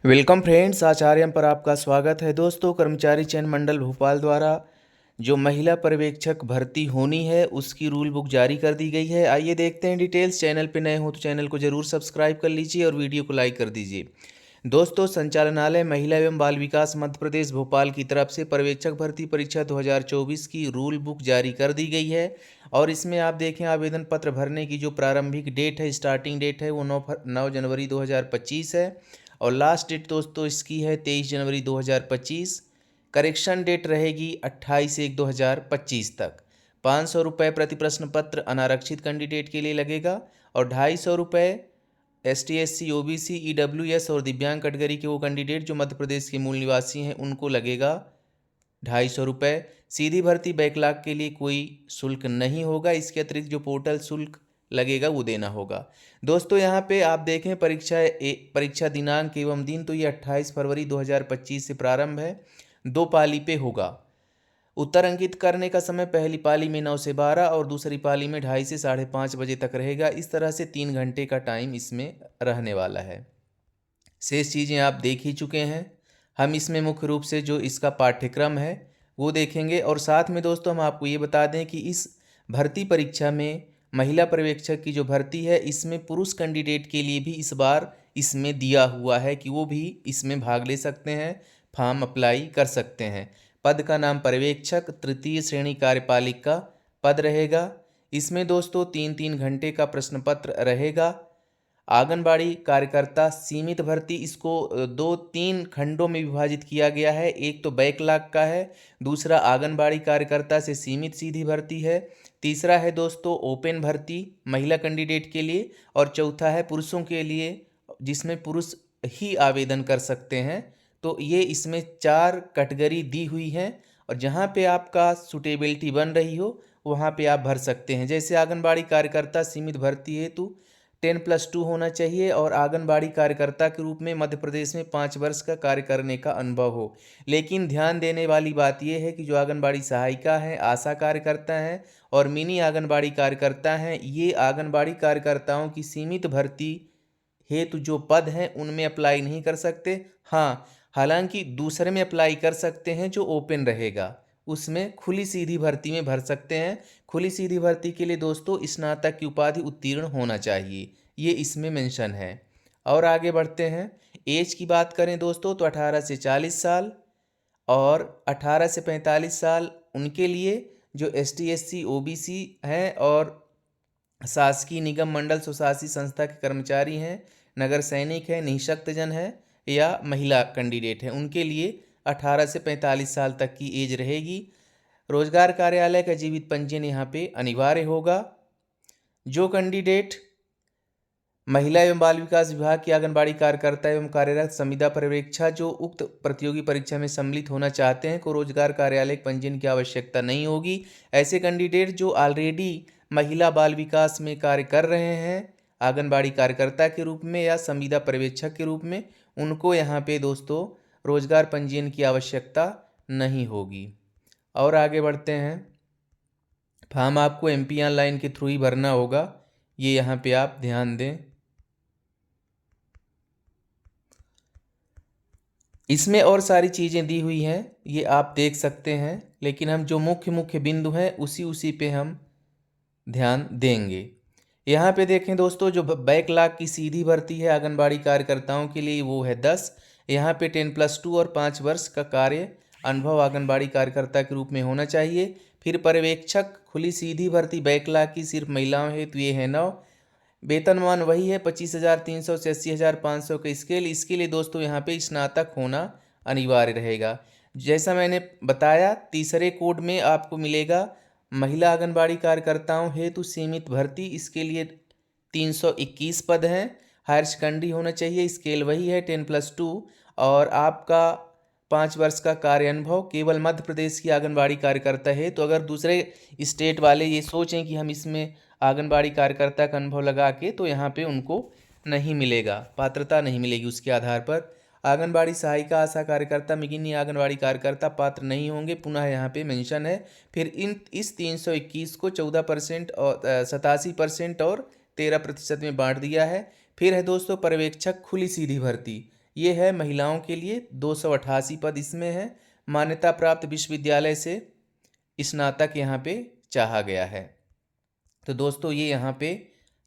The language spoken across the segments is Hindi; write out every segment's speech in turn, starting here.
वेलकम फ्रेंड्स, आचार्यम पर आपका स्वागत है। दोस्तों, कर्मचारी चयन मंडल भोपाल द्वारा जो महिला पर्यवेक्षक भर्ती होनी है उसकी रूल बुक जारी कर दी गई है। आइए देखते हैं डिटेल्स। चैनल पे नए हो तो चैनल को जरूर सब्सक्राइब कर लीजिए और वीडियो को लाइक कर दीजिए। दोस्तों, संचालनालय महिला एवं बाल विकास मध्य प्रदेश भोपाल की तरफ से पर्यवेक्षक भर्ती परीक्षा 2024 की रूल बुक जारी कर दी गई है। और इसमें आप देखें, आवेदन पत्र भरने की जो प्रारंभिक डेट है, स्टार्टिंग डेट है, वो 9 जनवरी 2025 है। और लास्ट डेट दोस्तों इसकी है 23 जनवरी 2025। करेक्शन डेट रहेगी 28/1/2025 तक। 500 रुपये प्रति प्रश्न पत्र अनारक्षित कैंडिडेट के लिए लगेगा और 250 रुपये ST SC OBC EWS और दिव्यांग कैटेगरी के वो कैंडिडेट जो मध्य प्रदेश के मूल निवासी हैं उनको लगेगा 250 रुपये। सीधी भर्ती बैकलॉग के लिए कोई शुल्क नहीं होगा। इसके अतिरिक्त जो पोर्टल शुल्क लगेगा वो देना होगा। दोस्तों, यहाँ पे आप देखें परीक्षा दिनांक एवं दिन तो ये 28 फरवरी 2025 से प्रारंभ है। 2 पाली पे होगा। उत्तर अंकित करने का समय पहली पाली में 9 से 12 और दूसरी पाली में 2:30 से 5:30 बजे तक रहेगा। इस तरह से 3 घंटे का टाइम इसमें रहने वाला है। शेष चीज़ें आप देख ही चुके हैं। हम इसमें मुख्य रूप से जो इसका पाठ्यक्रम है वो देखेंगे। और साथ में दोस्तों हम आपको ये बता दें कि इस भर्ती परीक्षा में महिला पर्यवेक्षक की जो भर्ती है इसमें पुरुष कैंडिडेट के लिए भी इस बार इसमें दिया हुआ है कि वो भी इसमें भाग ले सकते हैं, फॉर्म अप्लाई कर सकते हैं। पद का नाम पर्यवेक्षक तृतीय श्रेणी कार्यपालिका पद रहेगा। इसमें दोस्तों 3-3 घंटे का प्रश्न पत्र रहेगा। आंगनबाड़ी कार्यकर्ता सीमित भर्ती, इसको 2-3 खंडों में विभाजित किया गया है। एक तो बैकलॉग का है, दूसरा आंगनबाड़ी कार्यकर्ता से सीमित सीधी भर्ती है, तीसरा है दोस्तों ओपन भर्ती महिला कैंडिडेट के लिए, और चौथा है पुरुषों के लिए जिसमें पुरुष ही आवेदन कर सकते हैं। तो ये इसमें 4 कैटेगरी दी हुई हैं और जहाँ पे आपका सुटेबिलिटी बन रही हो वहाँ पे आप भर सकते हैं। जैसे आंगनबाड़ी कार्यकर्ता सीमित भर्ती हेतु 10+2 होना चाहिए और आंगनबाड़ी कार्यकर्ता के रूप में मध्य प्रदेश में 5 वर्ष का कार्य करने का अनुभव हो। लेकिन ध्यान देने वाली बात यह है कि जो आंगनबाड़ी सहायिका हैं, आशा कार्यकर्ता हैं और मिनी आंगनबाड़ी कार्यकर्ता हैं, ये आंगनबाड़ी कार्यकर्ताओं की सीमित भर्ती हेतु जो पद हैं उनमें अप्लाई नहीं कर सकते। हाँ, हालांकि दूसरे में अप्लाई कर सकते हैं जो ओपन रहेगा, उसमें खुली सीधी भर्ती में भर सकते हैं। खुली सीधी भर्ती के लिए दोस्तों स्नातक की उपाधि उत्तीर्ण होना चाहिए, ये इसमें मेंशन है। और आगे बढ़ते हैं। एज की बात करें दोस्तों तो 18 से 40 साल और 18 से 45 साल उनके लिए जो ST SC OBC हैं और शासकीय निगम मंडल स्वशासी संस्था के कर्मचारी हैं, नगर सैनिक हैं, निःशक्तजन है या महिला कैंडिडेट हैं, उनके लिए 18 से 45 साल तक की एज रहेगी। रोजगार कार्यालय का जीवित पंजीयन यहाँ पे अनिवार्य होगा। जो कैंडिडेट महिला एवं बाल विकास विभाग की आंगनबाड़ी कार्यकर्ता एवं कार्यरत संविदा पर्यवेक्षा जो उक्त प्रतियोगी परीक्षा में सम्मिलित होना चाहते हैं को रोजगार कार्यालय पंजीयन की आवश्यकता नहीं होगी। ऐसे कैंडिडेट जो ऑलरेडी महिला बाल विकास में कार्य कर रहे हैं आंगनबाड़ी कार्यकर्ता के रूप में या संविदा पर्यवेक्षक के रूप में, उनको यहाँ पे दोस्तों रोजगार पंजीयन की आवश्यकता नहीं होगी। और आगे बढ़ते हैं। फॉर्म आपको MP ऑनलाइन के थ्रू ही भरना होगा, ये यहाँ पे आप ध्यान दें। इसमें और सारी चीज़ें दी हुई हैं, ये आप देख सकते हैं, लेकिन हम जो मुख्य मुख्य बिंदु हैं उसी पे हम ध्यान देंगे। यहाँ पे देखें दोस्तों, जो बैकलॉग की सीधी भर्ती है आंगनबाड़ी कार्यकर्ताओं के लिए वो है 10। यहाँ पे 10+2 और 5 वर्ष का कार्य अनुभव आंगनबाड़ी कार्यकर्ता के रूप में होना चाहिए। फिर पर्यवेक्षक खुली सीधी भर्ती बैकलॉग की सिर्फ महिलाओं हेतु ये है 9। वेतनमान वही है 25,300 से 80,500 का स्केल। इसके लिए दोस्तों यहाँ पे स्नातक होना अनिवार्य रहेगा। जैसा मैंने बताया, तीसरे कोड में आपको मिलेगा महिला आंगनबाड़ी कार्यकर्ताओं हेतु सीमित भर्ती, इसके लिए 321 पद हैं। हायर सेकेंडरी होना चाहिए, स्केल वही है 10+2 और आपका 5 वर्ष का कार्य अनुभव केवल मध्य प्रदेश की आंगनबाड़ी कार्यकर्ता है। तो अगर दूसरे स्टेट वाले ये सोचें कि हम इसमें आंगनबाड़ी कार्यकर्ता का अनुभव लगा के, तो यहाँ पे उनको नहीं मिलेगा, पात्रता नहीं मिलेगी उसके आधार पर। आंगनबाड़ी सहायिका आशा कार्यकर्ता मिनी आंगनबाड़ी कार्यकर्ता पात्र नहीं होंगे, पुनः यहाँ पे मेंशन है। फिर इस 321 को 14% और 87% और 13% में बांट दिया है। फिर है दोस्तों पर्यवेक्षक खुली सीधी भर्ती, ये है महिलाओं के लिए 288 पद इसमें है। मान्यता प्राप्त विश्वविद्यालय से स्नातक यहाँ पे चाहा गया है। तो दोस्तों ये यहाँ पे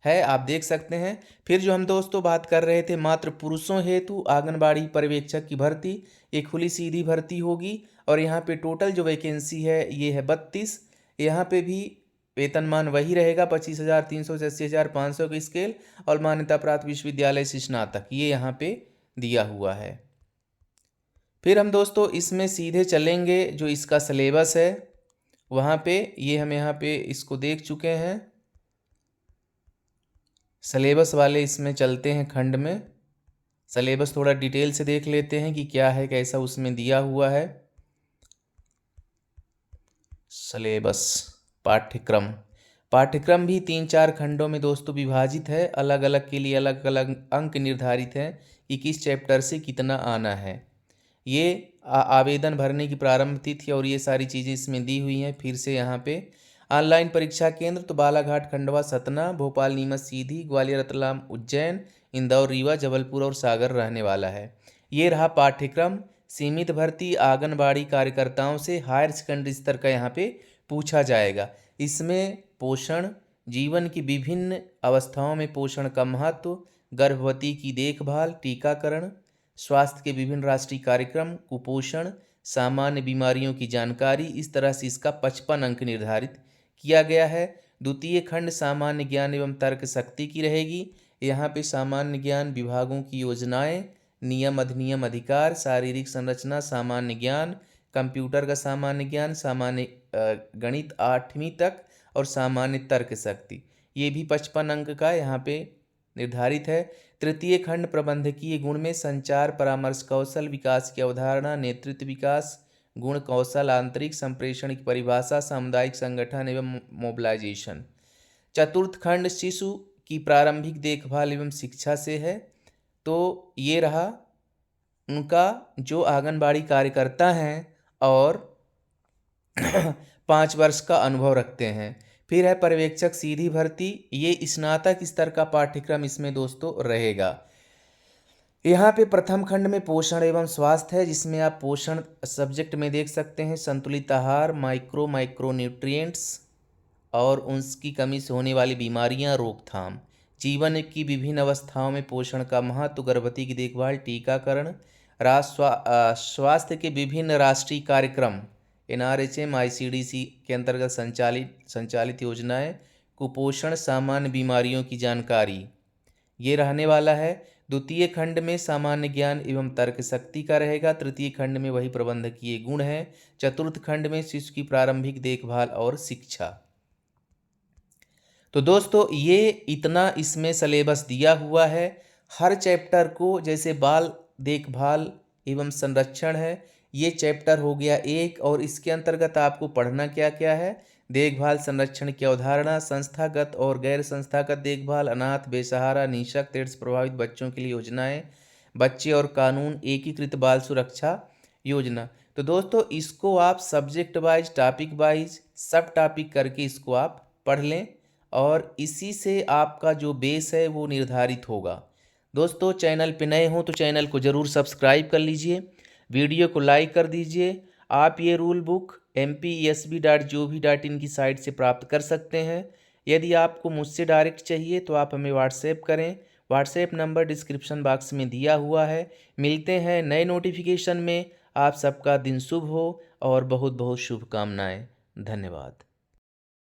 है, आप देख सकते हैं। फिर जो हम दोस्तों बात कर रहे थे मात्र पुरुषों हेतु आंगनबाड़ी पर्यवेक्षक की भर्ती, ये खुली सीधी भर्ती होगी और यहाँ पे टोटल जो वैकेंसी है ये है 32। यहाँ पे भी वेतनमान वही रहेगा 25,300 से 80,500 की स्केल और मान्यता प्राप्त विश्वविद्यालय से स्नातक, ये यहाँ पे दिया हुआ है। फिर हम दोस्तों इसमें सीधे चलेंगे, जो इसका सिलेबस है वहाँ पे ये हम यहाँ पे इसको देख चुके हैं। सिलेबस वाले इसमें चलते हैं खंड में, सिलेबस थोड़ा डिटेल से देख लेते हैं कि क्या है कैसा उसमें दिया हुआ है। सिलेबस पाठ्यक्रम भी 3-4 खंडों में दोस्तों विभाजित है, अलग अलग के लिए अलग अलग अंक निर्धारित हैं कि किस चैप्टर से कितना आना है। ये आवेदन भरने की प्रारंभ तिथि और ये सारी चीज़ें इसमें दी हुई हैं। फिर से यहाँ पे ऑनलाइन परीक्षा केंद्र तो बालाघाट, खंडवा, सतना, भोपाल, नीमच, सीधी, ग्वालियर, रतलाम, उज्जैन, इंदौर, रीवा, जबलपुर और सागर रहने वाला है। ये रहा पाठ्यक्रम। सीमित भर्ती आंगनबाड़ी कार्यकर्ताओं से हायर सेकेंडरी स्तर का यहाँ पे पूछा जाएगा। इसमें पोषण, जीवन की विभिन्न अवस्थाओं में पोषण का महत्व, गर्भवती की देखभाल, टीकाकरण, स्वास्थ्य के विभिन्न राष्ट्रीय कार्यक्रम, कुपोषण, सामान्य बीमारियों की जानकारी, इस तरह से इसका 55 अंक निर्धारित किया गया है। द्वितीय खंड सामान्य ज्ञान एवं तर्क शक्ति की रहेगी। यहाँ पे सामान्य ज्ञान, विभागों की योजनाएं, नियम अधिनियम अधिकार, शारीरिक संरचना, सामान्य ज्ञान, कंप्यूटर का सामान्य ज्ञान, सामान्य गणित 8वीं तक और सामान्य तर्क शक्ति, ये भी 55 अंक का यहाँ पे निर्धारित है। तृतीय खंड प्रबंधकीय गुण में संचार, परामर्श कौशल, विकास की अवधारणा, नेतृत्व विकास गुण कौशल, आंतरिक संप्रेषण की परिभाषा, सामुदायिक संगठन एवं मोबिलाइजेशन। चतुर्थ खंड शिशु की प्रारंभिक देखभाल एवं शिक्षा से है। तो ये रहा उनका जो आंगनबाड़ी कार्यकर्ता हैं और 5 वर्ष का अनुभव रखते हैं। फिर है पर्यवेक्षक सीधी भर्ती, ये स्नातक स्तर का पाठ्यक्रम इसमें दोस्तों रहेगा। यहाँ पे प्रथम खंड में पोषण एवं स्वास्थ्य है, जिसमें आप पोषण सब्जेक्ट में देख सकते हैं संतुलित आहार, माइक्रो न्यूट्रिएंट्स और उसकी कमी से होने वाली बीमारियां, रोकथाम, जीवन की विभिन्न अवस्थाओं में पोषण का महत्व, गर्भवती की देखभाल, टीकाकरण, स्वास्थ्य के विभिन्न राष्ट्रीय कार्यक्रम, NRHM ICDC के अंतर्गत संचालित योजनाएं, कुपोषण, सामान्य बीमारियों की जानकारी, ये रहने वाला है। द्वितीय खंड में सामान्य ज्ञान एवं तर्क शक्ति का रहेगा। तृतीय खंड में वही प्रबंधकीय गुण है। चतुर्थ खंड में शिशु की प्रारंभिक देखभाल और शिक्षा। तो दोस्तों ये इतना इसमें सिलेबस दिया हुआ है। हर चैप्टर को, जैसे बाल देखभाल एवं संरक्षण है, ये चैप्टर हो गया एक, और इसके अंतर्गत आपको पढ़ना क्या क्या है, देखभाल संरक्षण की अवधारणा, संस्थागत और गैर संस्थागत देखभाल, अनाथ, बेसहारा, निःशक्त, एड्स प्रभावित बच्चों के लिए योजनाएं, बच्चे और कानून, एकीकृत बाल सुरक्षा योजना। तो दोस्तों इसको आप सब्जेक्ट वाइज, टॉपिक वाइज, सब टॉपिक करके इसको आप पढ़ लें और इसी से आपका जो बेस है वो निर्धारित होगा। दोस्तों चैनल पे नए हो तो चैनल को ज़रूर सब्सक्राइब कर लीजिए, वीडियो को लाइक कर दीजिए। आप ये रूल बुक mpesb.gov.in की साइट से प्राप्त कर सकते हैं। यदि आपको मुझसे डायरेक्ट चाहिए तो आप हमें व्हाट्सएप करें, व्हाट्सएप नंबर डिस्क्रिप्शन बॉक्स में दिया हुआ है। मिलते हैं नए नोटिफिकेशन में। आप सबका दिन शुभ हो और बहुत बहुत शुभकामनाएं। धन्यवाद।